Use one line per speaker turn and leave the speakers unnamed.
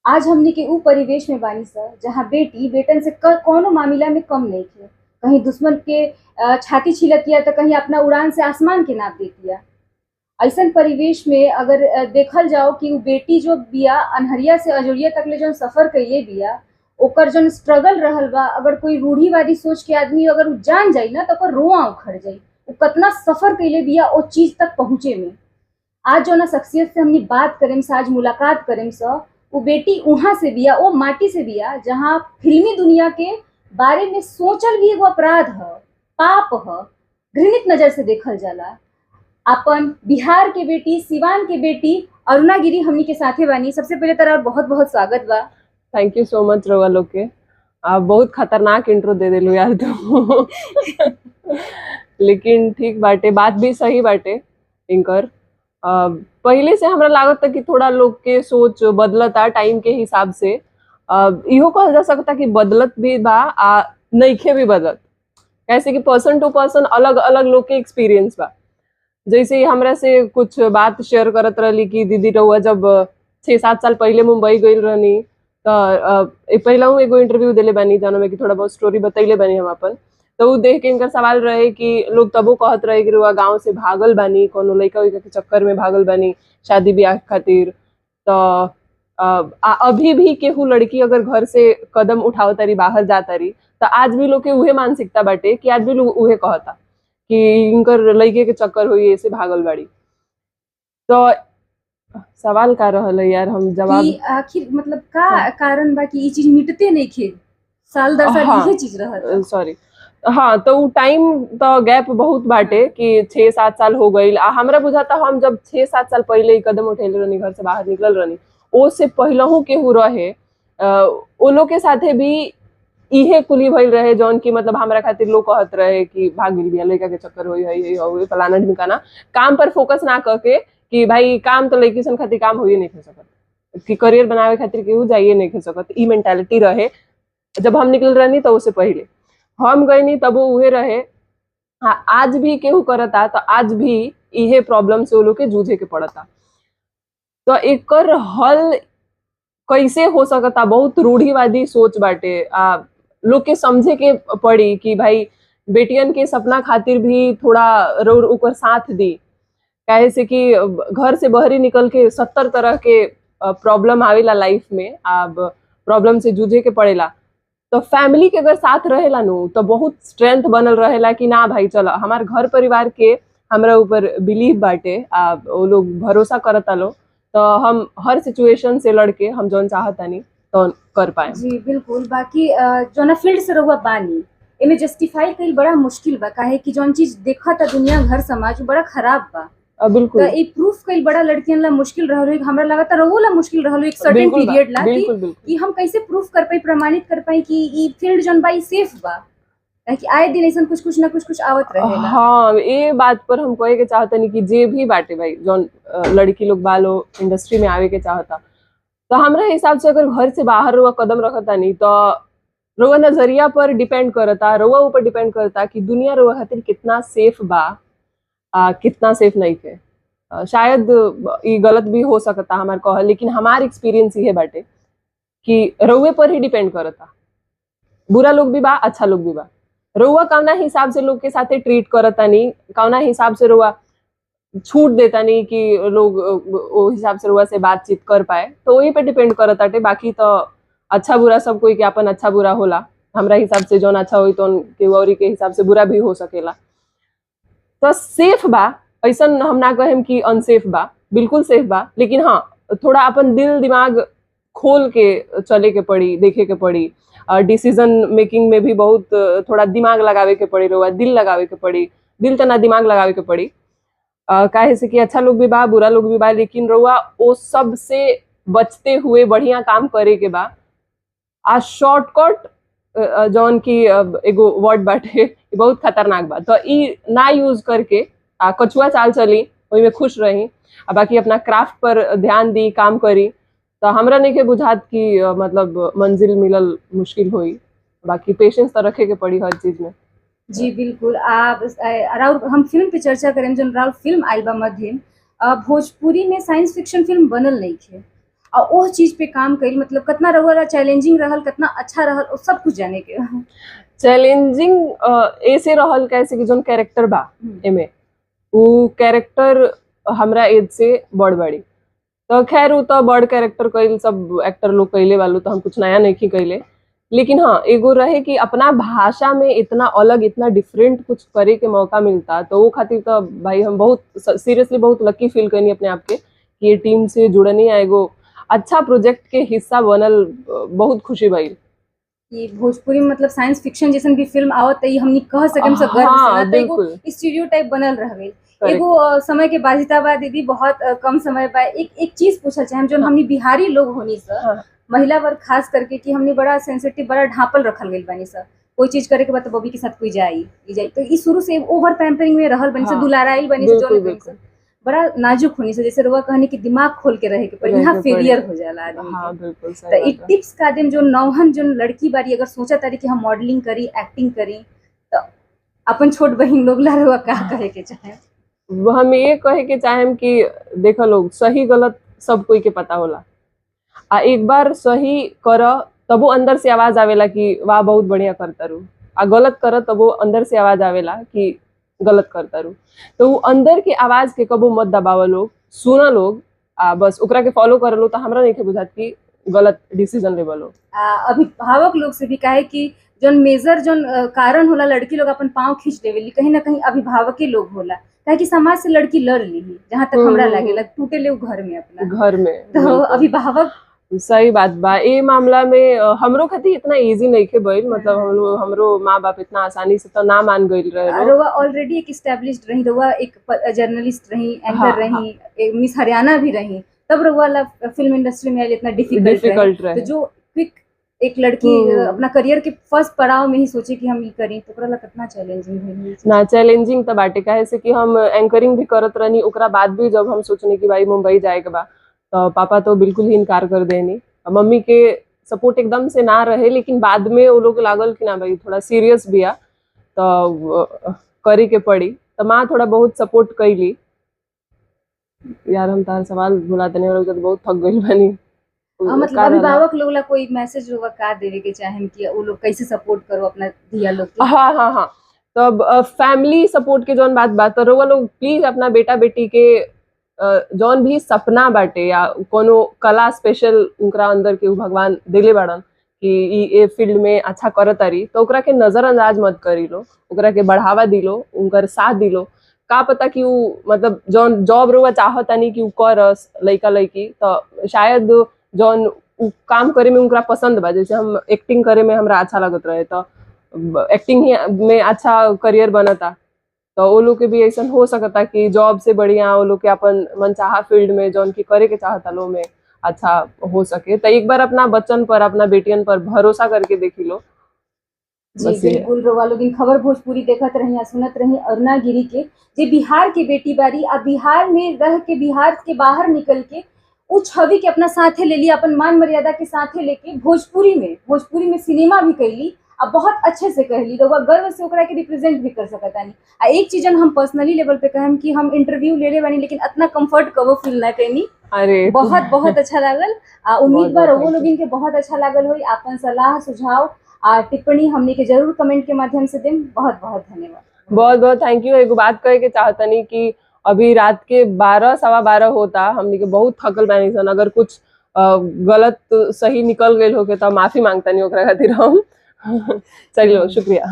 आज हमनी के ऊ परिवेश में बानी स जहाँ बेटी बेटन से कौनो मामला में कम नहीं थे। कहीं दुश्मन के छाती छिलतिया तो कहीं अपना उड़ान से आसमान के नाप देतिया। ऐसन परिवेश में अगर देखल जाओ कि ऊ बेटी जो बिया अनहरिया से अजोरिया तक ले जो सफर कैले बिया, ओकर जो स्ट्रगल रहल बा, अगर कोई रूढ़िवादी सोच के आदमी अगर ऊ जान जाई ना तो ओकर रोआ उखड़ जाई। ऊ कितना सफर कैले बिया ओ चीज तक पहुंचे में। आज जो ना शख्सियत से हमने बात करें से, आज मुलाकात करें स, वो बेटी वहां से बिया, वो माटी से बिया जहाँ फिल्मी दुनिया के बारे में सोचल भी एगो अपराध ह, पाप ह, घृणित नजर से देखल जाला। अपन बिहार के बेटी, सिवान के बेटी अरुणा गिरी हमनी के साथे बानी। सबसे पहले तरह बहुत बहुत स्वागत बा।
थैंक यू सो मच रवा लोग के। आप बहुत खतरनाक इंट्रो दे देलू यार तो लेकिन ठीक बाटे, बात भी सही बाटे इनकर। पहले से हमरा लागत था कि थोड़ा लोग के सोच बदलता टाइम के हिसाब से। इहो कहल जा सकता कि बदलत भी बा आ नइखे भी बदलत, कैसे कि पर्सन टू पर्सन अलग अलग लोग के एक्सपीरियंस बा। जैसे हमरा से कुछ बात शेयर करत रहली कि दीदी रहुआ जब 6-7 साल पहले मुंबई गई रहनी तो पहला एगो इंटरव्यू दिले बानी जानो में कि थोड़ा बहुत स्टोरी बतैले बानी हम अपन। तो उ देख के इनका सवाल रहे कि लोग तबो कहत रहे कि रुआ गांव से भागल बानी, कोनो लड़का उइका के चक्कर में भागल बानी शादी ब्याह खातिर। तो अभी भी केहू लड़की अगर घर से कदम उठाव तारी, बाहर जा तारी, तो आज भी लोग के उहे मानसिकता बाटे कि आज भी लोग उहे कहता कि इनकर लड़के के चक्कर हुई ऐसे भागल बाड़ी। तो सवाल का रहल है यार, हम जवाब
कि आखिर मतलब का कारण बा कि ई चीज मिटते नहीं खे, साल दर साल
हाँ
इहे चीज रहत।
सॉरी हाँ, तो उ टाइम तो गैप बहुत बाटे कि 6-7 साल हो गई। हमरा बुझाता हम जब 6-7 साल पहले ही कदम उठेले रहनी, घर से बाहर निकल रहनी, ओ से पहलहू केहू रहे ओ लोग के साथे भी इहे कुली भइल रहे जौन की मतलब हमरा खातिर लोग कहत रहे कि भाग गेल बिया, लड़का के चक्कर होई है फलाना ढिमकाना, काम पर फोकस ना करके कि भाई काम तो लड़की सन खातिर काम होई नहीं सकत, कि करियर बनावे खातिर केहू जाइए नहीं सकत। ई मेंटालिटी रहे जब हम निकल रहनी। तो उससे पहले हम गईनी तब उहे रहे। हाँ, आज भी केहू करता तो आज भी इहे प्रॉब्लम से वो लोग के जूझे के पड़ता। तो एकर हल कैसे हो सकता, बहुत रूढ़िवादी सोच बाटे। लोग के समझे के पड़ी कि भाई बेटियन के सपना खातिर भी थोड़ा ऊपर साथ दी, काहे से कि घर से बहरी निकल के 70 तरह के प्रॉब्लम आवेला लाइफ में, अब प्रॉब्लम से जूझे के पड़ेला। तो फैमिली के अगर साथ रहेला नु तो बहुत स्ट्रेंथ बनल रहेला कि ना भाई चलो हमार घर परिवार के हमरा ऊपर बिलीव बाटे, वो लोग भरोसा करता लो, तो हम हर सिचुएशन से लड़के हम जौन चाहतानी तो कर पाए।
जी बिल्कुल। बाकी जो ना फील्ड से रहुआ बानी, एमे जस्टिफाई कईल बड़ा मुश्किल बा, काहे कि जौन चीज देखता दुनिया घर समाज बड़ा खराब बा।
बिल्कुल
तो ई प्रूफ कईल बड़ा लड़कियन ला मुश्किल रहल होई, हमरा लगता रहुआ ला मुश्किल रहल होई एक सर्टेन
बिल्कुल बा,
पीरियड ला
बिल्कुल बिल्कुल
कि हम कैसे प्रूफ कर पाई, प्रमाणित कर पाई कि ई फील्ड जौन बा ई सेफ बा, काहे कि आए दिन ऐसन कुछ ना कुछ आवत रहेला।
हाँ, ये बात पर हम कहे के चाहतनी कि जे भी बाटे भाई जौन लड़की लोग बालो इंडस्ट्री में आवे के चाहता, तो हमरा हिसाब से अगर घर से बाहर रुआ कदम रखता नहीं तो रुआ नजरिया पर डिपेंड करता, रुआ ऊपर डिपेंड करता कि दुनिया रुआ खातिर कितना सेफ बा, कितना सेफ नहीं थे। शायद ये गलत भी हो सकता हमार कहल, लेकिन हमार एक्सपीरियंस ये बाटे कि रुए पर ही डिपेंड करता। बुरा लोग भी बा, अच्छा लोग भी बा, रुआ कौना हिसाब से लोग के साथे ट्रीट करता नहीं, कौना हिसाब से रुआ छूट देता नहीं कि लोग वो हिसाब से रुआ से बातचीत कर पाए, तो वही पे डिपेंड करता। बाकी तो अच्छा बुरा सब कोई के अपन अच्छा बुरा होला, हमरा हिसाब से जौन अच्छा होई तो केहू औरी के हिसाब से बुरा भी हो सकेला। तो सेफ बा, ऐसा हम ना कहें कि अनसेफ बा, बिल्कुल सेफ बा, लेकिन हाँ थोड़ा अपन दिल दिमाग खोल के चले के पड़ी, देखे के पड़ी। डिसीजन मेकिंग में भी बहुत थोड़ा दिमाग लगावे के पड़ी, रुआ दिल लगावे के पड़ी, दिल तना दिमाग लगावे के पड़ी। काहे से कि अच्छा लोग भी बा, बुरा लोग भी बा, लेकिन रुआ वो सब से बचते हुए बढ़िया काम करे के बा। आ शॉर्टकट जौन की एगो वर्ड बाटे बहुत खतरनाक बा, तो ई ना यूज करके कछुआ चाल चली, वही में खुश रही, बाकी अपना क्राफ्ट पर ध्यान दी, काम करी, तो हमरा नहीं के बुझात कि मतलब मंजिल मिलल मुश्किल होई। बाकी पेशेंस तो रखे के पड़ी हर चीज में।
जी बिल्कुल। आप राउर हम फिल्म पे चर्चा करें, जौन राउर फिल्म आइल बा मध्यम, भोजपुरी में साइंस फिक्शन फिल्म बनल नहीं थे और वो चीज पे काम करी, मतलब कितना रहुआ चैलेंजिंग रहल, कितना अच्छा रहल, वो सब कुछ जाने के बा।
चैलेंजिंग ऐसे रहल कैसे कि जोन कैरेक्टर बा एमे, उ कैरेक्टर हमरा एज से बड़ बड़ी, तो खैर उ तो बड़ कैरेक्टर कइल सब एक्टर लोग कइले वालो, तो हम कुछ नया नहीं कइले। लेकिन हाँ, एगो रहे कि अपना भाषा में इतना अलग, इतना डिफरेंट कुछ करे के मौका मिलता, तो वो खातिर तो भाई हम बहुत सीरियसली बहुत लकी फील करनी अपने आप के कि ये टीम से जुड़नी है, एगो अच्छा प्रोजेक्ट के हिस्सा बनल, बहुत खुशी भइल।
कि भोजपुरी में मतलब साइंस फिक्शन जैसन भी फिल्म आवत है, हमनी कह सके सब गर्व से
हाँ,
ना, तो एगो
बिल्कुल।
स्टीरियोटाइप बनल रह गई।
Correct.
एगो समय के बाधिता बा दीदी, बहुत कम समय बा, एक चीज पूछल चाहे जो हमनी बिहारी लोग होनी सर,
हाँ।
महिला वर्ग खास करके, कि हमने बड़ा सेंसिटिव, बड़ा ढापल रखल गइल बानी सर, कोई चीज करे के बाद तो बॉबी के साथ कोई जाई तो ई शुरू से ओवर पैम्परिंग में रहल बनी सर,
हाँ,
दुलाराइल बनी सर,
बिल्कुल,
जौन कहीं
बिल्कुल।
सर बड़ा नाजुक होनी सर, जैसे रुआ कहनी कि दिमाग खोल के रहे के पड़ी,
रहे
यहाँ
के पड़ी।
फेलियर हो जाला आदमी
हाँ,
के।
बिल्कुल सही
तो ई
बात है।
टिप्स का देम जो नौहन जो लड़की बारी अगर सोचा तारी कि हम मॉडलिंग करी, एक्टिंग करी, तो अपन छोट बहिन लोग ला रुआ का कहे के चाहे?
हम ये कहे के चाहेम कि देखो लोग, सही गलत सब कोई के पता होला, आ एक बार सही कर तबो अंदर से आवाज आवेला कि वाह बहुत बढ़िया करता रू, आ गलत कर तबो अंदर से आवाज आवेला कि गलत करता रू। तो वो अंदर के आवाज के कबो मत दबाव लोग, सुना लोग, आ बस ओकरा के फॉलो कर लो, तो हमरा नहीं के बुझात कि गलत डिसीजन लेवल हो।
अभिभावक लोग से भी कहे कि जोन मेजर जोन कारण होला लड़की लोग अपन पाँव खींच देवेली, कहीं ना कहीं अभिभावक ही लोग होला, काहे कि समाज से लड़की लड़ ली, जहाँ तक हमरा लागेला टूटे ले घर में अपना,
घर में।
तो
बिल्कुल।
अभिभावक
सही बात बा। ए मामला में हमरो खातिर इतना इजी नहीं के भइल, मतलब हमरो माँ बाप इतना आसानी से तो ना मान गइल रहे।
रउआ ऑलरेडी एक एस्टैब्लिश्ड रही, रउआ एक जर्नलिस्ट रही, एंकर
हाँ,
रही, एक मिस हरियाणा भी रही, तब रउआ ला फिल्म इंडस्ट्री में आइल इतना डिफिकल्ट रहे। तो जो क्विक एक लड़की अपना करियर के फर्स्ट पड़ाव में ही सोचे कि हम ये करी, तो ओकरा ला कितना चैलेंजिंग भइल
ना। चैलेंजिंग तो बाटे, काहे से कि हम एंकरिंग भी करत रहनी, ओकरा बाद भी जब हम सोचने कि भाई मुंबई जाए के बा, तो पापा तो बिल्कुल ही इनकार कर देनी। मम्मी के सपोर्ट एकदम से ना रहे, लेकिन बाद में वो लोग लागल कि ना भाई थोड़ा सीरियस भी आ, तो करी के पड़ी, तो माँ थोड़ा बहुत सपोर्ट कैली। यार हम तार सवाल भुला देने वाले, तो बहुत थक गई बनी।
मतलब अभिभावक लोग ला कोई मैसेज लोग का देवे के चाहें कि वो लोग कैसे सपोर्ट करो अपना दिया लोग के?
हाँ। तो अब फैमिली सपोर्ट के जौन बात तो रउआ लोग प्लीज अपना बेटा बेटी के जौन भी सपना बाटे या कोनो कला स्पेशल उनका अंदर के भगवान दिले बाड़न कि ये फील्ड में अच्छा करत तारी, तो ओकरा के नजरअंदाज मत करी लो, ओकरा के बढ़ावा दिलो, उनकर साथ दिलो। का पता कि उ मतलब जौन जॉब रुआ चाहतानी कि उ करस लइका लइकी, तो शायद जौन उ काम करे में उनका पसंद बा, जैसे हम एक्टिंग करे में हमरा अच्छा लगत रहे, तो एक्टिंग ही में अच्छा करियर बनता, तो वो लोग के भी ऐसा हो सकता कि जॉब से बढ़िया वो लोग के अपन मनचाहा फील्ड में जौन की करे के चाहता लो में अच्छा हो सके। तो एक बार अपना बच्चन पर, अपना बेटियन पर भरोसा करके देखी लो।
जी बिल्कुल। रउआ लोग खबर भोजपुरी देखत रही, सुनत रही अरुणा गिरी के, जे बिहार के बेटी बारी, आ बिहार में रह के, बिहार के बाहर निकल के उ छवि के अपना साथे ले ली, अपन मान मर्यादा के साथे लेके भोजपुरी में सिनेमा भी कैली, अब बहुत अच्छे से कहली, रउआ गर्व से ओकरा के रिप्रेजेंट भी कर सकतानी। आ एक चीज हम पर्सनली लेवल पे कहम कि हम इंटरव्यू ले बानी, लेकिन इतना कंफर्ट कबो फील ना कैनी।
अरे
बहुत अच्छा लागल। उम्मीद बा रउआ लोगन के बहुत अच्छा लागल होई। आपन सलाह सुझाव आ टिप्पणी हमने के जरूर कमेंट के माध्यम से दें। बहुत धन्यवाद।
बहुत थैंक यू। एगो बात कहे के चाहतनी कि अभी रात के 12 सवा 12 होता, हमने के बहुत थकल बानी सन, अगर कुछ गलत सही निकल गई होके तो माफी मांगता नहीं ओकरा खातिर हम। चलिए शुक्रिया।